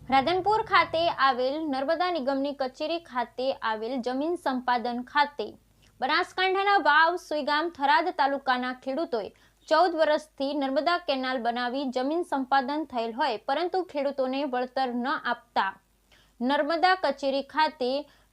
રાધનપુર ખાતે આવેલ નર્મદા નિગમની કચેરી ખાતે આવેલ જમીન સંપાદન ખાતે બનાસકાંઠાના વાવ સુઈગામ થરાદ તાલુકાના ખેડૂતોએ 14 વર્ષથી નર્મદા કેનાલ બનાવી જમીન સંપાદન થયેલ હોય પરંતુ ખેડૂતોને વળતર ન આપતા નર્મદા કચેરી ખાતે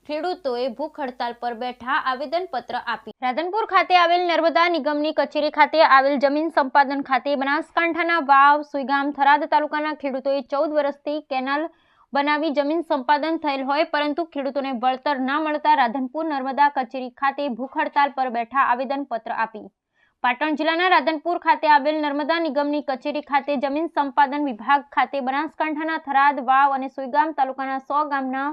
ખેડૂતોએ ભૂખ હડતાલ પર બેઠા આવેદનપત્ર આપી રાધનપુર ખાતે આવેલ નર્મદા નિગમની કચેરી ખાતે આવેલ જમીન સંપાદન ખાતે બનાસકાંઠાના વાવ સુઈગામ થરાદ તાલુકાના ખેડૂતોએ 14 વર્ષથી કેનાલ બનાવી જમીન સંપાદન થયેલ હોય પરંતુ ખેડૂતોને વળતર ન મળતા રાધનપુર નર્મદા કચેરી ખાતે ભૂખ હડતાલ પર બેઠા આવેદનપત્ર આપી પાટણ જિલ્લાના રાધનપુર ખાતે આવેલ નર્મદા નિગમની કચેરી ખાતે જમીન સંપાદન વિભાગ ખાતે બનાસકાંઠાના થરાદ વાવ અને સુઈગામ તાલુકાના 100 ગામના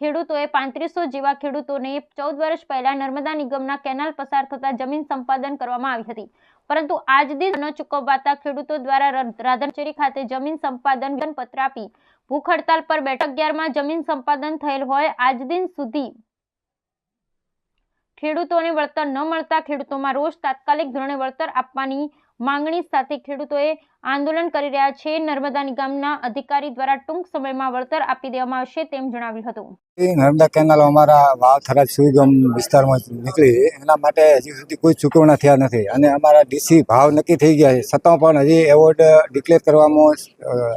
ખેડૂતોએ 3500 જેવા ખેડૂતોને 14 વર્ષ પહેલા નર્મદા નિગમના કેનાલ પસાર થતા જમીન સંપાદન કરવામાં આવી હતી પરંતુ આજ દિન ન ચૂકવવાતા ખેડૂતો દ્વારા રાધનપુર કચેરી ખાતે જમીન સંપાદન પત્ર આપી ભૂખ હડતાલ પર બેઠા 11માં જમીન સંપાદન થયેલ હોય આજ દિન સુધી ખેડૂતોને વળતર ન મળતા ખેડૂતોમાં રોષ તાત્કાલિક ધોરણે વળતર આપવાની માંગણી સાથે ખેડૂતોએ આંદોલન કરી રહ્યા છે નર્મદા નિગમના અધિકારી દ્વારા ટૂંક સમયમાં વળતર આપી દેવામાં આવશે તેમ જણાવ્યું હતું। નર્મદા કેનાલ અમારા વાવ થરાદ સુઈગામ વિસ્તારમાં નીકળી એના માટે હજી સુધી કોઈ ચૂકવણા થયા નથી અને અમારા ડીસી ભાવ નક્કી થઈ ગયા છે છતાં પણ હજી એવોર્ડ ડિક્લેર કરવામાં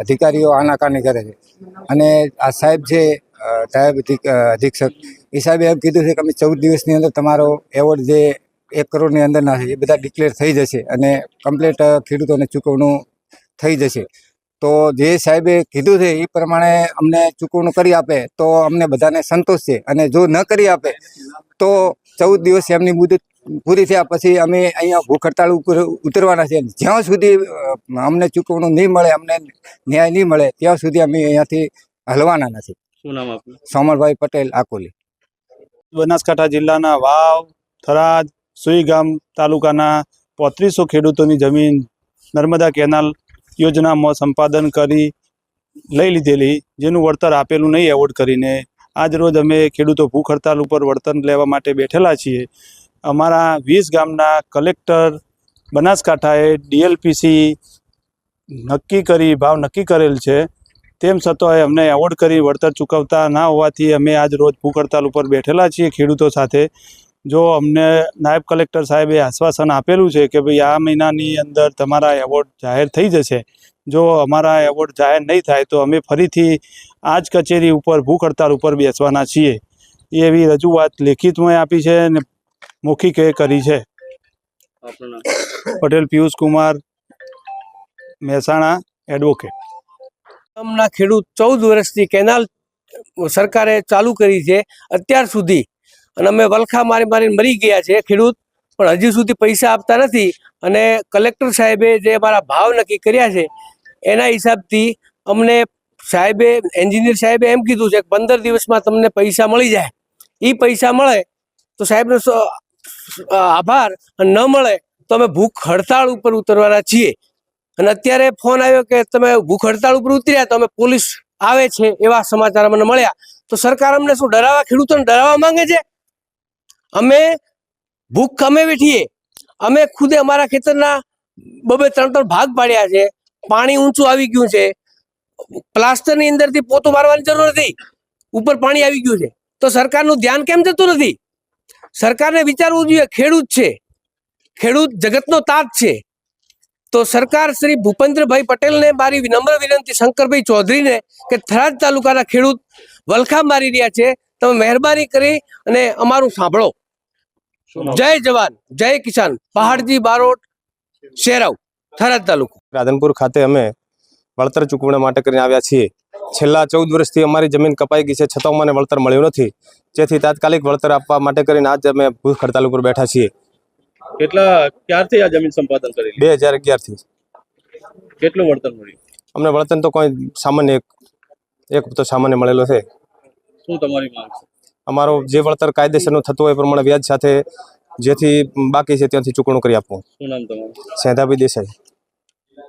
અધિકારીઓ આનાકાની કરે છે અને આ સાહેબ છે સાહેબ અધિક્ષક એ સાહેબે એમ કીધું છે કે અમે 14 દિવસની અંદર તમારો એવોર્ડ જે 1 કરોડની અંદરના છે એ બધા ડિક્લેર થઈ જશે અને કમ્પ્લીટ ખેડૂતોને ચૂકવણું થઈ જશે। તો જે સાહેબે કીધું છે એ પ્રમાણે અમને ચૂકવણું કરી આપે તો અમને બધાને સંતોષ છે અને જો ન કરી આપે તો 14 દિવસ એમની મુદત પૂરી થયા પછી અમે અહીંયા ભૂખ હડતાળ ઉપર ઉતરવાના છે। જ્યાં સુધી અમને ચૂકવણું નહીં મળે અમને ન્યાય નહીં મળે ત્યાં સુધી અમે અહીંયાથી હલવાના નથી। શું નામ આપનું? સોમલભાઈ પટેલ આકોલી। બનાસકાંઠા જિલ્લાના વાવ થરાદ સુઈગામ તાલુકાના 3500 ખેડૂતોની જમીન નર્મદા કેનાલ યોજનામાં સંપાદન કરી લઈ લીધેલી જેનું વળતર આપેલું નહીં એવોર્ડ કરીને આજ રોજ અમે ખેડૂતો ભૂખ હડતાલ ઉપર વળતર લેવા માટે બેઠેલા છીએ। અમારા 20 ગામના કલેક્ટર બનાસકાંઠાએ ડીએલપીસી નક્કી કરી ભાવ નક્કી કરેલ છે તેમ છતાંય અમને એવોર્ડ કરી વળતર ચૂકવતા ના હોવાથી અમે આજ રોજ ભૂખ હડતાલ ઉપર બેઠેલા છીએ ખેડૂતો સાથે। જો અમને નાયબ કલેક્ટર સાહેબે આશ્વાસન આપેલું છે કે ભાઈ આ મહિનાની અંદર તમારા એવોર્ડ જાહેર થઈ જશે, જો અમારા એવોર્ડ જાહેર નહીં થાય તો અમે ફરીથી આ જ કચેરી ઉપર ભૂખ હડતાલ ઉપર બેસવાના છીએ એવી રજૂઆત લેખિતમાં આપી છે અને મૌખિકે કરી છે। પટેલ પિયુષ કુમાર, મહેસાણા, એડવોકેટ। ગામના ખેડૂત 14 વર્ષથી કેનાલ સરકારે ચાલુ કરી છે અત્યાર સુધી અને અમે વલખા મારીને મરી ગયા છે ખેડૂત પણ હજી સુધી પૈસા આપતા નથી અને કલેક્ટર સાહેબે જે અમારા ભાવ નક્કી કર્યા છે એના હિસાબથી અમને સાહેબે એન્જિનિયર સાહેબે એમ કીધું છે કે 15 દિવસમાં તમને પૈસા મળી જાય। એ પૈસા મળે તો સાહેબનો આભાર અને ન મળે તો અમે ભૂખ હડતાળ ઉપર ઉતરવાના છીએ। અને અત્યારે ફોન આવ્યો કે તમે ભૂખ હડતાળ ઉપર ઉતર્યા તો અમે પોલીસ આવે છે એવા સમાચાર અમને મળ્યા। તો સરકાર અમને શું ડરાવવા ખેડૂતોને ડરાવવા માંગે છે? અમે ભૂખ અમે વેઠીએ, અમે ખુદે અમારા ખેતરના 2-3 ભાગ પાડ્યા છે, પાણી ઊંચું આવી ગયું છે, પ્લાસ્ટરની અંદરથી પોતું મારવાની જરૂર નથી, ઉપર પાણી આવી ગયું છે તો સરકારનું ધ્યાન કેમ જતું નથી? સરકારને વિચારવું જોઈએ, ખેડૂત છે, ખેડૂત જગતનો તાજ છે। તો સરકાર શ્રી ભૂપેન્દ્રભાઈ પટેલને મારી વિનમ્ર વિનંતી, શંકરભાઈ ચૌધરીને કે થરાદ તાલુકાના ખેડૂત વલખા મારી રહ્યા છે, તમે મહેરબાની કરી અને અમારું સાંભળો। જય જવાન જય કિસાન, પહાડજી બારોટ, શેરાવ, થરાદ તાલુકો। રાધનપુર ખાતે અમે વળતર ચૂકવણા માટે કરીને આવ્યા છીએ। છેલ્લા 14 વર્ષથી અમારી જમીન કપાઈ ગઈ છે છતાં મને વળતર મળ્યું નથી, જેથી તાત્કાલિક વળતર આપવા માટે કરીને આજ અમે ભૂખ હડતાલ ઉપર બેઠા છીએ। ક્યારથી આ જમીન સંપાદન કરી? 2011 થી। કેટલું વળતર મળ્યું? અમને વળતર તો કોઈ સામાન્ય એક તો સામાન્ય મળેલો છે। શું તમારી માંગ છે? અમારો જે વળતર કાયદેસરનું થતું હોય એ પ્રમાણે વ્યાજ સાથે જેથી બાકી છે ત્યાંથી ચૂકવણું કરી આપવું। શું નામ તમારું? સેંધાભાઈ દેસાઈ।